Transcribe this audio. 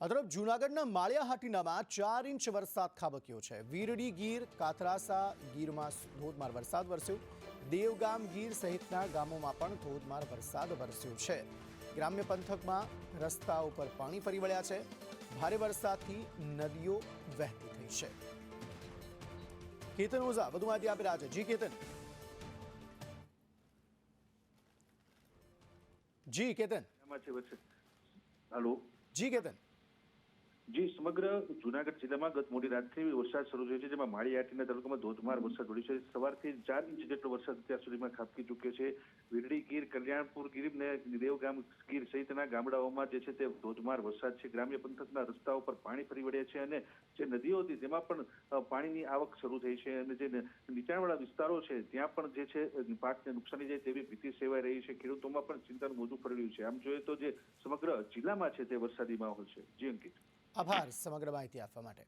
આ તરફ જૂનાગઢના માળિયા હાટીનામાં 4 ઇંચ વરસાદ ખાબક્યો છે। વીરડી ગીર, કાથરાસા ગીરમાં ધોધમાર વરસાદ વરસ્યો। દેવગામ ગીર સહિતના ગામોમાં પણ ધોધમાર વરસાદ વરસ્યો છે। ગ્રામ્ય પંથકમાં રસ્તા ઉપર પાણી ફરી વળ્યા છે। ભારે વરસાદથી નદીઓ વહેતી થઈ છે। કેતન ઓઝા વધુ માહિતી આપી રહ્યા છે। જી કેતન। જી કેતન। हेलो જી કેતન। जी समग्र जूनागढ़ जिल्ला में गत मोडी रात वरसाद शुरू थयो छे, जेमां माळी हाटीना तालुकामां धोधमार वरसाद पड्यो छे। सवारथी 4 इंच जेटलो वरसाद अत्यार सुधीमां खाबकी चूक्यो छे। वीरडी गीर, कल्याणपुर गीर ने देवगाम गीर सहितना गामडाओमां जे छे ते धोधमार वरसाद छे। ग्राम्य पंथकना रस्ताओ पर पाणी फरी वळ्या छे अने जे नदीओ हती तेमां पण पाणीनी आवक शरू थई छे अने जे નીચાણવાળા વિસ્તારો છે ત્યાં પણ જે છે પાકને નુકસાની જાય તેવી ભીતિ સેવાઈ રહી છે। ખેડૂતોમાં પણ ચિંતાનું મોજું ફરી રહ્યું છે। આમ જોઈએ તો જે સમગ્ર જિલ્લામાં છે તે વરસાદી માહોલ છે। જી અંકિત। આભાર સમગ્ર માહિતી આપવા માટે।